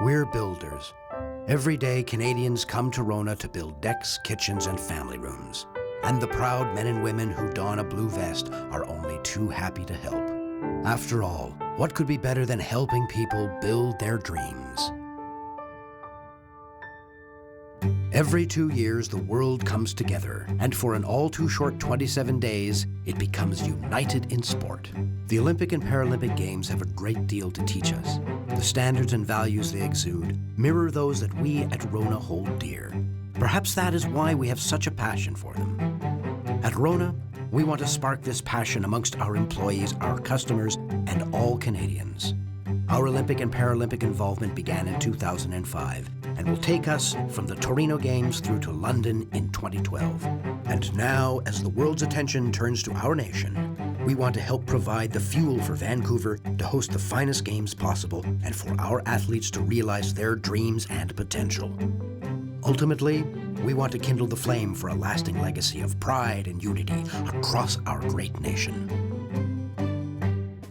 We're builders. Every day, Canadians come to Rona to build decks, kitchens, and family rooms. And the proud men and women who don a blue vest are only too happy to help. After all, what could be better than helping people build their dreams? Every 2 years, the world comes together, and for an all-too-short 27 days, it becomes united in sport. The Olympic and Paralympic Games have a great deal to teach us. The standards and values they exude mirror those that we at Rona hold dear. Perhaps that is why we have such a passion for them. At Rona, we want to spark this passion amongst our employees, our customers, and all Canadians. Our Olympic and Paralympic involvement began in 2005 and will take us from the Torino Games through to London in 2012. And now, as the world's attention turns to our nation, we want to help provide the fuel for Vancouver to host the finest games possible and for our athletes to realize their dreams and potential. Ultimately, we want to kindle the flame for a lasting legacy of pride and unity across our great nation.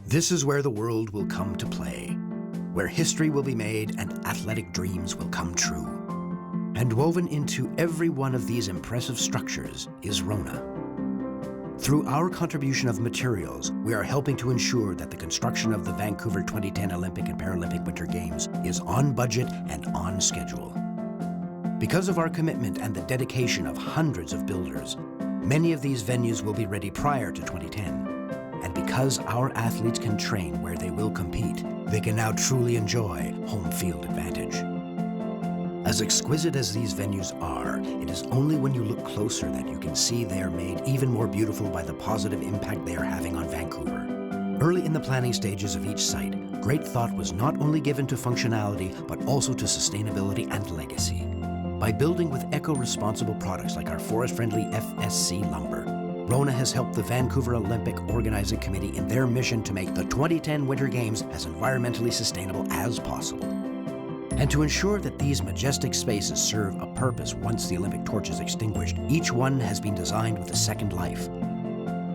This is where the world will come to play, where history will be made and athletic dreams will come true. And woven into every one of these impressive structures is Rona. Through our contribution of materials, we are helping to ensure that the construction of the Vancouver 2010 Olympic and Paralympic Winter Games is on budget and on schedule. Because of our commitment and the dedication of hundreds of builders, many of these venues will be ready prior to 2010. And because our athletes can train where they will compete, they can now truly enjoy home field advantage. As exquisite as these venues are, it is only when you look closer that you can see they are made even more beautiful by the positive impact they are having on Vancouver. Early in the planning stages of each site, great thought was not only given to functionality, but also to sustainability and legacy. By building with eco-responsible products like our forest-friendly FSC lumber, Rona has helped the Vancouver Olympic Organizing Committee in their mission to make the 2010 Winter Games as environmentally sustainable as possible. And to ensure that these majestic spaces serve a purpose once the Olympic torch is extinguished, each one has been designed with a second life.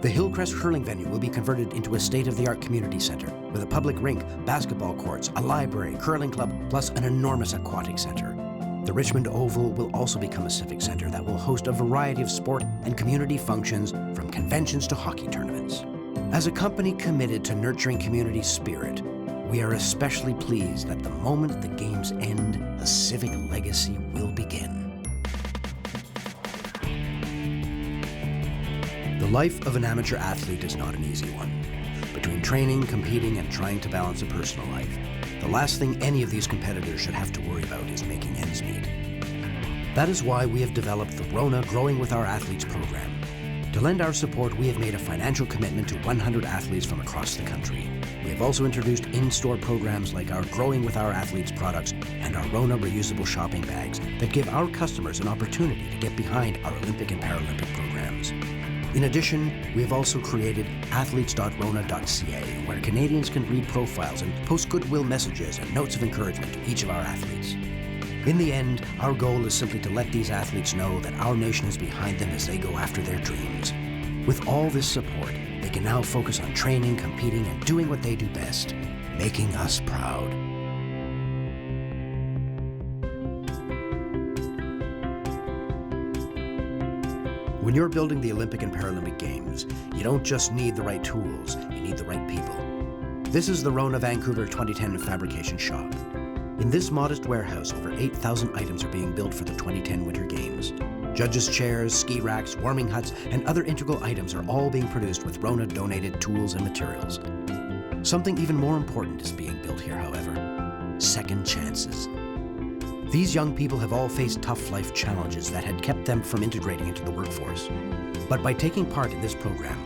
The Hillcrest Hurling venue will be converted into a state-of-the-art community center with a public rink, basketball courts, a library, curling club, plus an enormous aquatic center. The Richmond Oval will also become a civic center that will host a variety of sport and community functions, from conventions to hockey tournaments. As a company committed to nurturing community spirit, we are especially pleased that the moment the games end, a civic legacy will begin. The life of an amateur athlete is not an easy one. Between training, competing, and trying to balance a personal life, the last thing any of these competitors should have to worry about is making ends meet. That is why we have developed the Rona Growing with Our Athletes program. To lend our support, we have made a financial commitment to 100 athletes from across the country. We have also introduced in-store programs like our Growing with Our Athletes products and our Rona reusable shopping bags that give our customers an opportunity to get behind our Olympic and Paralympic programs. In addition, we have also created athletes.rona.ca, where Canadians can read profiles and post goodwill messages and notes of encouragement to each of our athletes. In the end, our goal is simply to let these athletes know that our nation is behind them as they go after their dreams. With all this support, they can now focus on training, competing, and doing what they do best, making us proud. When you're building the Olympic and Paralympic Games, you don't just need the right tools, you need the right people. This is the Rona Vancouver 2010 Fabrication Shop. In this modest warehouse, over 8,000 items are being built for the 2010 Winter Games. Judges' chairs, ski racks, warming huts, and other integral items are all being produced with Rona-donated tools and materials. Something even more important is being built here, however: second chances. These young people have all faced tough life challenges that had kept them from integrating into the workforce. But by taking part in this program,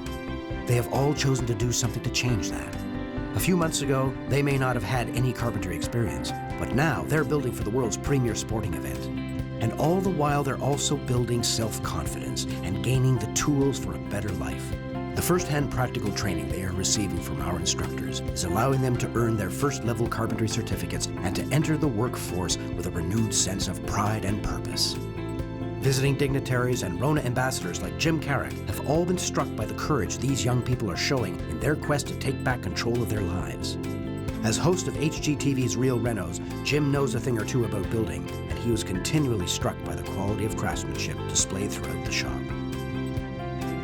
they have all chosen to do something to change that. A few months ago, they may not have had any carpentry experience, but now they're building for the world's premier sporting event. And all the while, they're also building self-confidence and gaining the tools for a better life. The first-hand practical training they are receiving from our instructors is allowing them to earn their first-level carpentry certificates and to enter the workforce with a renewed sense of pride and purpose. Visiting dignitaries and Rona ambassadors like Jim Carrick have all been struck by the courage these young people are showing in their quest to take back control of their lives. As host of HGTV's Real Renos, Jim knows a thing or two about building, and he was continually struck by the quality of craftsmanship displayed throughout the shop.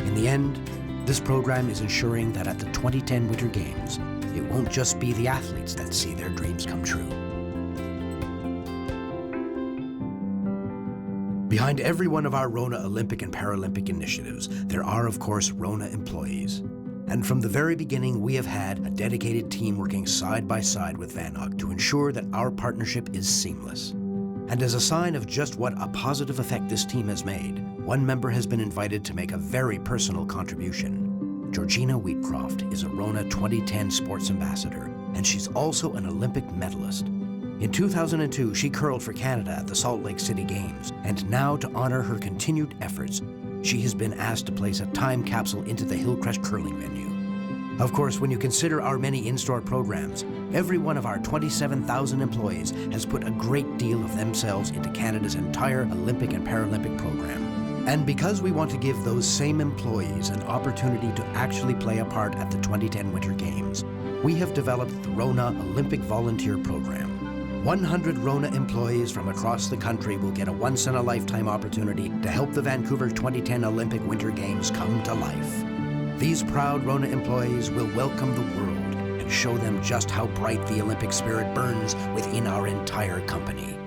In the end, this program is ensuring that at the 2010 Winter Games, it won't just be the athletes that see their dreams come true. Behind every one of our Rona Olympic and Paralympic initiatives, there are, of course, Rona employees. And from the very beginning, we have had a dedicated team working side by side with VANOG to ensure that our partnership is seamless. And as a sign of just what a positive effect this team has made, one member has been invited to make a very personal contribution. Georgina Wheatcroft is a Rona 2010 Sports Ambassador, and she's also an Olympic medalist. In 2002, she curled for Canada at the Salt Lake City Games, and now to honor her continued efforts, she has been asked to place a time capsule into the Hillcrest curling venue. Of course, when you consider our many in-store programs, every one of our 27,000 employees has put a great deal of themselves into Canada's entire Olympic and Paralympic program. And because we want to give those same employees an opportunity to actually play a part at the 2010 Winter Games, we have developed the Rona Olympic Volunteer Program. 100 Rona employees from across the country will get a once-in-a-lifetime opportunity to help the Vancouver 2010 Olympic Winter Games come to life. These proud Rona employees will welcome the world and show them just how bright the Olympic spirit burns within our entire company.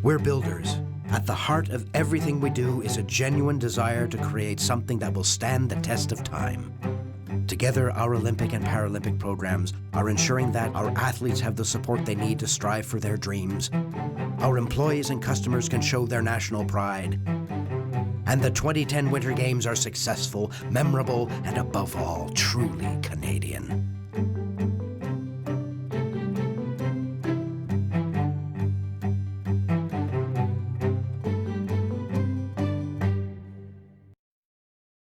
We're builders. At the heart of everything we do is a genuine desire to create something that will stand the test of time. Together, our Olympic and Paralympic programs are ensuring that our athletes have the support they need to strive for their dreams, our employees and customers can show their national pride, and the 2010 Winter Games are successful, memorable, and above all, truly Canadian.